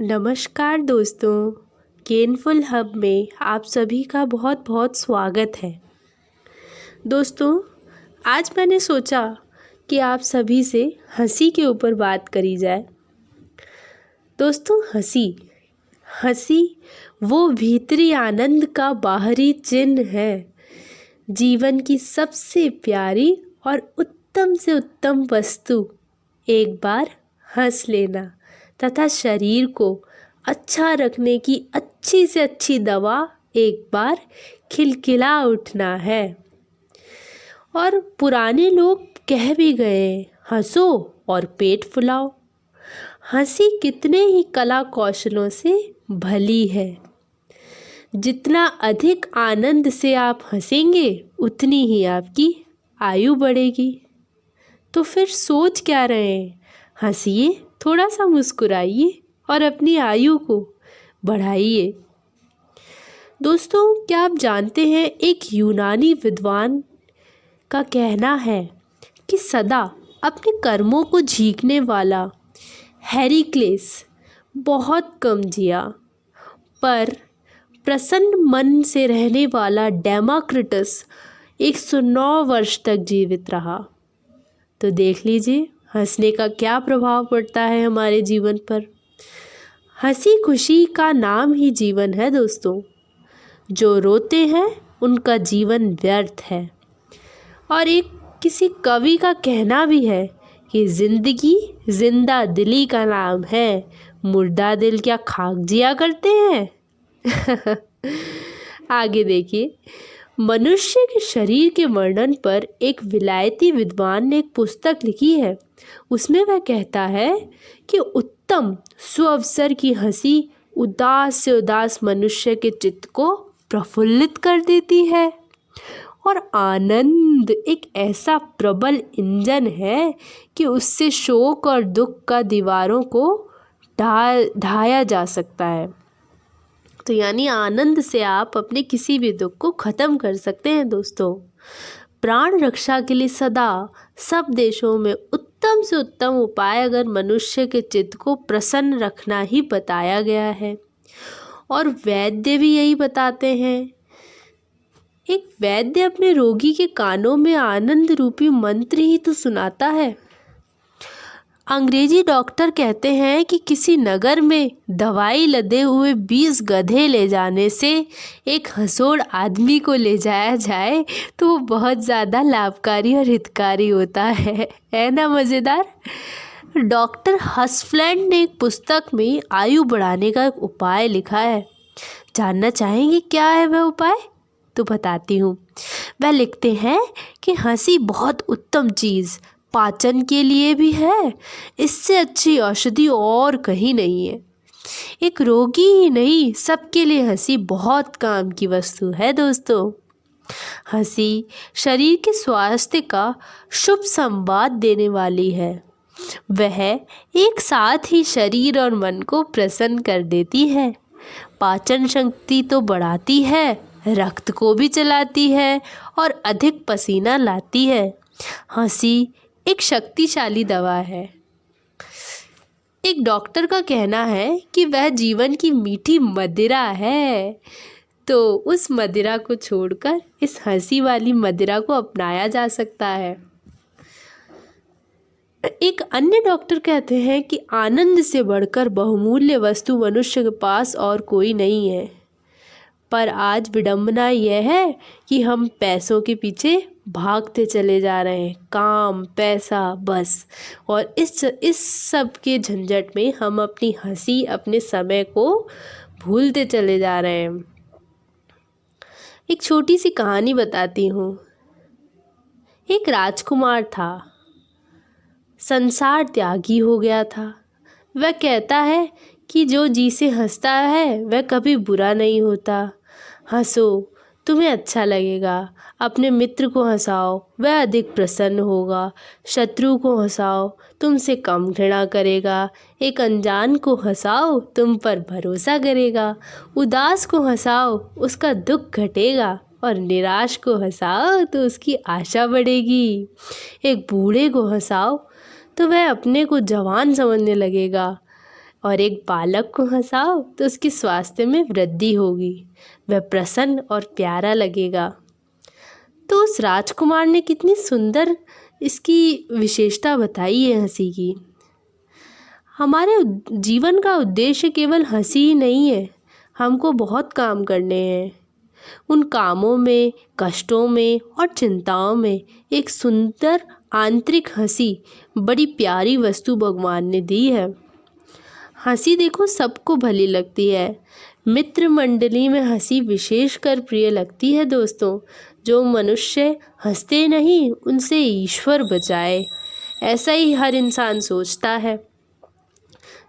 नमस्कार दोस्तों, gainful hub में आप सभी का बहुत बहुत स्वागत है। दोस्तों, आज मैंने सोचा कि आप सभी से हंसी के ऊपर बात करी जाए। दोस्तों, हंसी वो भीतरी आनंद का बाहरी चिन्ह है। जीवन की सबसे प्यारी और उत्तम से उत्तम वस्तु एक बार हंस लेना तथा शरीर को अच्छा रखने की अच्छी से अच्छी दवा एक बार खिलखिला उठना है। और पुराने लोग कह भी गए, हंसो और पेट फुलाओ। हंसी कितने ही कला कौशलों से भली है। जितना अधिक आनंद से आप हंसेंगे उतनी ही आपकी आयु बढ़ेगी। तो फिर सोच क्या रहे हैं, हंसिए, थोड़ा सा मुस्कुराइए और अपनी आयु को बढ़ाइए। दोस्तों, क्या आप जानते हैं, एक यूनानी विद्वान का कहना है कि सदा अपने कर्मों को झींकने वाला हेराक्लिस बहुत कम जिया, पर प्रसन्न मन से रहने वाला डेमोक्रिटस 109 वर्ष तक जीवित रहा। तो देख लीजिए हंसने का क्या प्रभाव पड़ता है हमारे जीवन पर। हंसी खुशी का नाम ही जीवन है दोस्तों। जो रोते हैं उनका जीवन व्यर्थ है। और एक किसी कवि का कहना भी है कि जिंदगी जिंदा दिली का नाम है, मुर्दा दिल क्या खाक जिया करते हैं। आगे देखिए, मनुष्य के शरीर के वर्णन पर एक विलायती विद्वान ने एक पुस्तक लिखी है। उसमें वह कहता है कि उत्तम सुअवसर की हंसी उदास से उदास मनुष्य के चित्त को प्रफुल्लित कर देती है। और आनंद एक ऐसा प्रबल इंजन है कि उससे शोक और दुख का दीवारों को ढाया जा सकता है। तो यानी आनंद से आप अपने किसी भी दुख को ख़त्म कर सकते हैं। दोस्तों, प्राण रक्षा के लिए सदा सब देशों में उत्तम से उत्तम उपाय अगर मनुष्य के चित्त को प्रसन्न रखना ही बताया गया है। और वैद्य भी यही बताते हैं। एक वैद्य अपने रोगी के कानों में आनंद रूपी मंत्र ही तो सुनाता है। अंग्रेजी डॉक्टर कहते हैं कि किसी नगर में दवाई लदे हुए 20 गधे ले जाने से एक हंसोड़ आदमी को ले जाया जाए तो वो बहुत ज़्यादा लाभकारी और हितकारी होता है ना मज़ेदार। डॉक्टर हसफ्लैंड ने एक पुस्तक में आयु बढ़ाने का एक उपाय लिखा है। जानना चाहेंगे क्या है वह उपाय? तो बताती हूँ। वह लिखते हैं कि हंसी बहुत उत्तम चीज़ पाचन के लिए भी है। इससे अच्छी औषधि और कहीं नहीं है। एक रोगी ही नहीं, सबके लिए हंसी बहुत काम की वस्तु है। दोस्तों, हंसी शरीर के स्वास्थ्य का शुभ संवाद देने वाली है। वह एक साथ ही शरीर और मन को प्रसन्न कर देती है। पाचन शक्ति तो बढ़ाती है, रक्त को भी चलाती है और अधिक पसीना लाती है। हंसी एक शक्तिशाली दवा है। एक डॉक्टर का कहना है कि वह जीवन की मीठी मदिरा है। तो उस मदिरा को छोड़कर इस हंसी वाली मदिरा को अपनाया जा सकता है। एक अन्य डॉक्टर कहते हैं कि आनंद से बढ़कर बहुमूल्य वस्तु मनुष्य के पास और कोई नहीं है। पर आज विडंबना यह है कि हम पैसों के पीछे भागते चले जा रहे हैं। काम, पैसा, बस। और इस सब के झंझट में हम अपनी हंसी, अपने समय को भूलते चले जा रहे हैं। एक छोटी सी कहानी बताती हूँ। एक राजकुमार था, संसार त्यागी हो गया था। वह कहता है कि जो जी से हंसता है वह कभी बुरा नहीं होता। हंसो, तुम्हें अच्छा लगेगा। अपने मित्र को हंसाओ, वह अधिक प्रसन्न होगा। शत्रु को हंसाओ, तुमसे कम घृणा करेगा। एक अनजान को हंसाओ, तुम पर भरोसा करेगा। उदास को हंसाओ, उसका दुख घटेगा। और निराश को हंसाओ तो उसकी आशा बढ़ेगी। एक बूढ़े को हंसाओ तो वह अपने को जवान समझने लगेगा। और एक बालक को हंसाओ तो उसके स्वास्थ्य में वृद्धि होगी, वह प्रसन्न और प्यारा लगेगा। तो उस राजकुमार ने कितनी सुंदर इसकी विशेषता बताई है हंसी की। हमारे जीवन का उद्देश्य केवल हंसी ही नहीं है, हमको बहुत काम करने हैं। उन कामों में, कष्टों में और चिंताओं में एक सुंदर आंतरिक हंसी बड़ी प्यारी वस्तु भगवान ने दी है। हंसी देखो सबको भली लगती है, मित्र मंडली में हंसी विशेषकर प्रिय लगती है दोस्तों। जो मनुष्य हंसते नहीं उनसे ईश्वर बचाए, ऐसा ही हर इंसान सोचता है।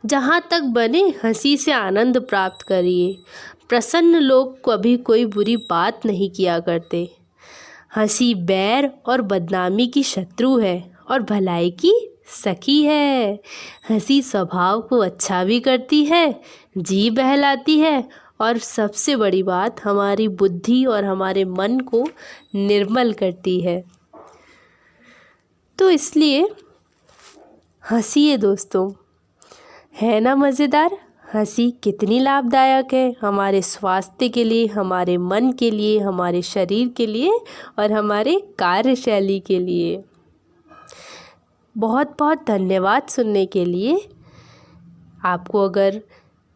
जहाँ तक बने हंसी से आनंद प्राप्त करिए। प्रसन्न लोग कभी कोई बुरी बात नहीं किया करते। हंसी बैर और बदनामी की शत्रु है और भलाई की सखी है। हंसी स्वभाव को अच्छा भी करती है, जी बहलाती है और सबसे बड़ी बात हमारी बुद्धि और हमारे मन को निर्मल करती है। तो इसलिए हंसिए दोस्तों, है ना मज़ेदार। हंसी कितनी लाभदायक है हमारे स्वास्थ्य के लिए, हमारे मन के लिए, हमारे शरीर के लिए और हमारे कार्यशैली के लिए। बहुत बहुत धन्यवाद सुनने के लिए। आपको अगर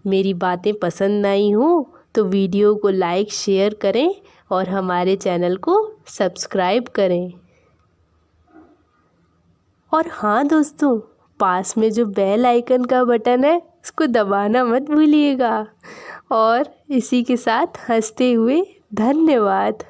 मेरी बातें पसंद आई हो तो वीडियो को लाइक शेयर करें और हमारे चैनल को सब्सक्राइब करें। और हाँ दोस्तों, पास में जो बेल आइकन का बटन है उसको दबाना मत भूलिएगा। और इसी के साथ हंसते हुए धन्यवाद।